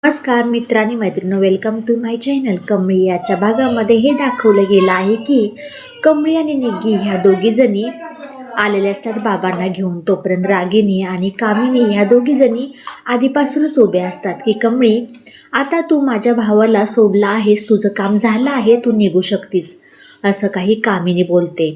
नमस्कार मित्रांनी मैत्रिणी, welcome to my channel. Kamali याच्या भागामध्ये हे दाखवलं गेलं आहे की कमळी आणि निग्गी ह्या दोघी जणी आलेल्या असतात बाबांना घेऊन. तोपर्यंत रागिनी आणि कामिनी ह्या दोघी जणी आधीपासूनच उभ्या असतात की कमळी, आता तू माझ्या भावाला सोडला आहेस, तुझं काम झालं आहे, तू निघू शकतीस, असं काही कामिनी बोलते.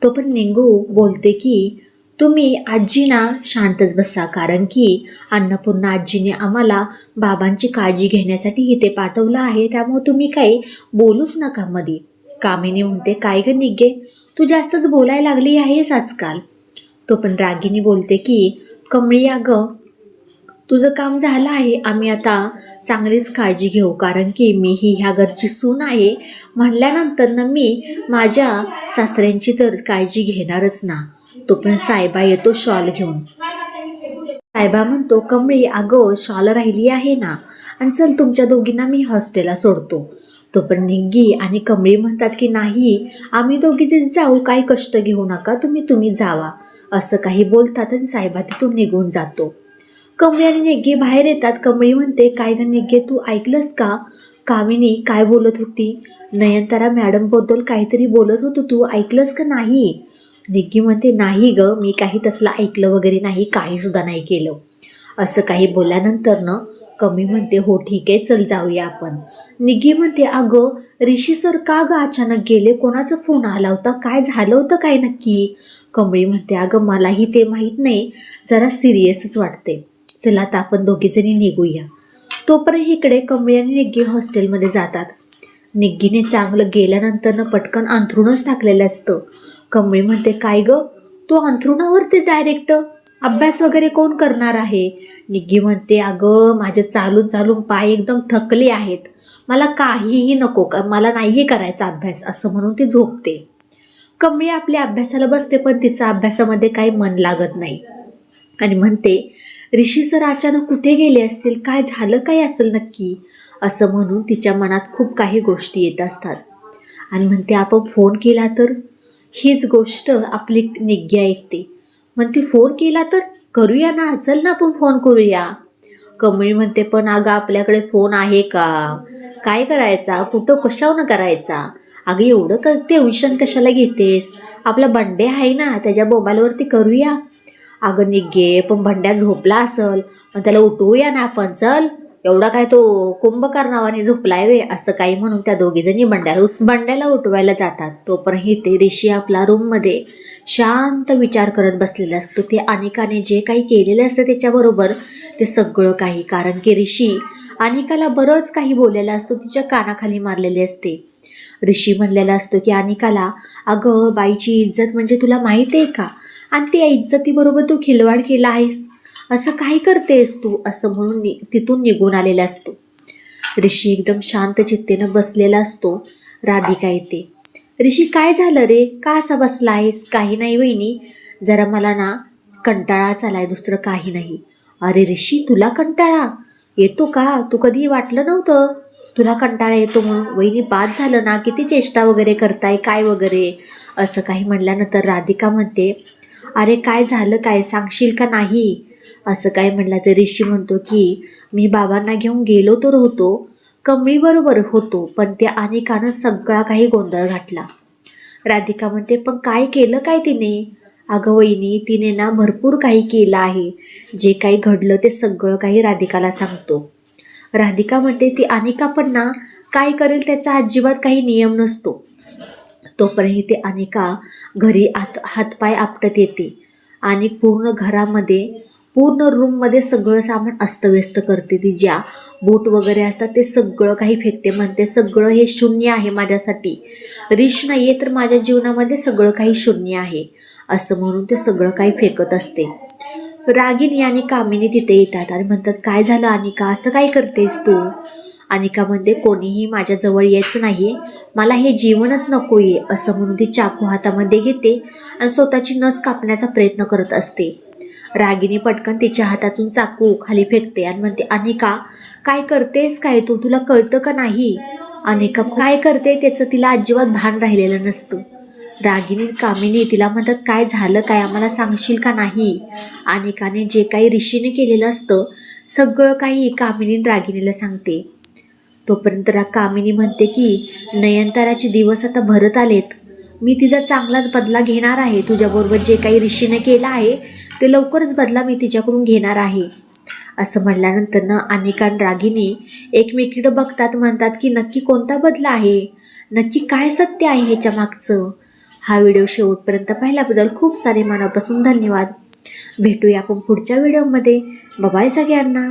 तोपर्यंत निंगू बोलते की तुम्ही आजीना शांतच बसा, कारण की अन्नपूर्णा आजीने आम्हाला बाबांची काळजी घेण्यासाठी इथे पाठवलं आहे, त्यामुळे तुम्ही काही बोलूच नका मध्ये. कामिनी म्हणते, काय ग निघे, तू जास्तच बोलायला लागली आहेस आजकाल. तो पण रागिनी बोलते की कमळी, अगं तुझं काम झालं आहे, आम्ही आता चांगलीच काळजी घेऊ, कारण की मी ही ह्या घरची सून आहे म्हणल्यानंतर ना मी माझ्या सासऱ्यांची तर काळजी घेणारच ना. तो पण साहेबा येतो शॉल घेऊन. साहेबा म्हणतो, कमळी अगं शॉल राहिली आहे ना, आणि चल तुमच्या दोघींना मी हॉस्टेलला सोडतो. तो पण निग्गी आणि कमळी म्हणतात की नाही, आम्ही दोघीचे जाऊ, काही कष्ट घेऊ नका, तुम्ही जावा, असं काही बोलतात आणि साहेबा तिथून निघून जातो. कमळी आणि निग्गी बाहेर येतात. कमळी म्हणते, काय ग निग्गे, तू ऐकलंस का कामिनी काय बोलत होती? नयनतारा मॅडमबद्दल काहीतरी बोलत होतो, तू ऐकलंस का नाही? निग्गी म्हणते, नाही ग, मी काही तसलं ऐकलं वगैरे नाही, काहीसुद्धा नाही केलं, असं काही बोलल्यानंतर न कमी म्हणते, हो ठीक आहे, चल जाऊया आपण. निग्गी म्हणते, अगं ऋषी सर का ग अचानक गेले, कोणाचा फोन आला होता, काय झालं होतं काय नक्की? कमळी म्हणते, अगं मलाही ते माहीत नाही, जरा सिरियसच वाटते, चला आता आपण दोघीजणी निघूया. तोपर्यंत इकडे कमळी आणि निग्गी हॉस्टेलमध्ये जातात. निग्गीने चांगलं गेल्यानंतर पटकन अंथरूणच टाकलेलं असतं. कमळी म्हणते, काय ग, तो अंथरुणावरती डायरेक्ट अभ्यास वगैरे कोण करणार आहे? निग्गी म्हणते, अगं माझे चालून चालून पाय एकदम थकले आहेत, मला काहीही नको, मला नाही करायचा अभ्यास, असं म्हणून ती झोपते. कमळी आपल्या अभ्यासाला बसते, पण तिचा अभ्यासामध्ये काही मन लागत नाही आणि म्हणते, ऋषी सर अचानक कुठे गेले असतील, काय झालं काय असेल नक्की, असं म्हणून तिच्या मनात खूप काही गोष्टी येत असतात. आणि म्हणते, आपण फोन केला तर? हीच गोष्ट आपली निग्गी ऐकते. म्हणते, फोन केला तर करूया ना, चल ना आपण फोन करूया. कमळी म्हणते, पण अगं आपल्याकडे फोन आहे का, काय करायचा, कुठं कशावनं करायचा, अगं एवढं टेन्शन कशाला घेतेस, आपला बंडे आहे ना, त्याच्या मोबाईलवरती करूया. अगं निघे, पण बंड्या झोपला असल, पण त्याला उठवूया ना आपण, चल, एवढा काय तो कुंभकर्णावाने झोपलाय वे, असं काही म्हणून त्या दोघीजणी बंड्याला उठवायला जातात. तोपर्यंत ते ऋषी आपला रूममध्ये शांत विचार करत बसलेला असतो. ते अनिकाने जे काही केलेलं असतं त्याच्याबरोबर ते सगळं काही, कारण की ऋषी अनिकाला बरंच काही बोललेलं असतो, तिच्या कानाखाली मारलेले असते. ऋषी म्हणलेला असतो की अनिकाला, अगं बाईची इज्जत म्हणजे तुला माहीत आहे का, आणि त्या इज्जतीबरोबर तू खिलवाड केला आहेस, असं काय करतेस तू, असं म्हणून तिथून निघून आलेला असतो. ऋषी एकदम शांत चित्तेनं बसलेला असतो. राधिका येते. ऋषी, काय झालं रे, का असा बसला आहेस? काही नाही वहिनी, जरा मला ना कंटाळा चालाय, दुसरं काही नाही. अरे ऋषी, तुला कंटाळा येतो का? तू कधी वाटलं नव्हतं तुला कंटाळा येतो म्हणून. वहिनी बाद झालं ना, किती चेष्टा वगैरे करताय काय वगैरे, असं काही म्हणल्यानंतर राधिका म्हणते, अरे काय झालं, काय सांगशील का नाही, असं काय म्हणलं तर ऋषी म्हणतो की मी बाबांना घेऊन गेलो तर होतो, कमळीबरोबर होतो, पण त्या अनिकानं सगळा काही गोंधळ घातला. राधिका म्हणते, पण काय केलं काय तिने? अगं वहिनी, तिने ना भरपूर काही केलं आहे, जे काही घडलं ते सगळं काही राधिकाला सांगतो. राधिका म्हणते, ती अनिका पण ना काय करेल त्याचा अजिबात काही नियम नसतो. तोपर्यंत ते अनिका घरी हातपाय आपटत येते आणि पूर्ण घरामध्ये पूर्ण रूममध्ये सगळं सामान अस्तव्यस्त करते. ती ज्या बूट वगैरे असतात ते सगळं काही फेकते. म्हणते, सगळं हे शून्य आहे माझ्यासाठी, रिश नाही आहे तर माझ्या जीवनामध्ये सगळं काही शून्य आहे, असं म्हणून ते सगळं काही फेकत असते. रागिनी आणि कामिनी तिथे येतात आणि म्हणतात, काय झालं अनिका, असं काय करतेस तू? अनिका म्हणते, कोणीही माझ्याजवळ यायचं नाही, मला हे जीवनच नको आहे, असं म्हणून ती चाकू हातामध्ये घेते आणि स्वतःची नस कापण्याचा प्रयत्न करत असते. रागिनी पटकन तिच्या हातातून चाकू खाली फेकते आणि म्हणते, अनिका काय करतेस काय तू, तुला कळतं का नाही? अनिका काय करते त्याचं तिला अजिबात भान राहिलेलं नसतं. रागिनी कामिनी तिला म्हणतात, काय झालं काय, आम्हाला सांगशील का नाही? अनिकाने जे काही ऋषीने केलेलं असतं सगळं काही कामिनी रागिणीला सांगते. तोपर्यंत कामिनी म्हणते की नयनताराचे दिवस आता भरत आलेत. मी तिचा चांगलाच बदला घेणार आहे. तुझ्याबरोबर जे काही ऋषीने केलं आहे ते लवकरच बदला मी तिच्याकडून घेणार आहे. असं म्हणल्यानंतर अनिका आणि रागिनी एकमेकीकडे बघतात, म्हणतात की नक्की कोणता बदला आहे, नक्की काय सत्य आहे ह्याच्या मागचं. हा व्हिडिओ शेवटपर्यंत पाहिल्याबद्दल खूप सारे मनापासून धन्यवाद. भेटूया आपण पुढच्या व्हिडिओमध्ये. बाय सगळ्यांना.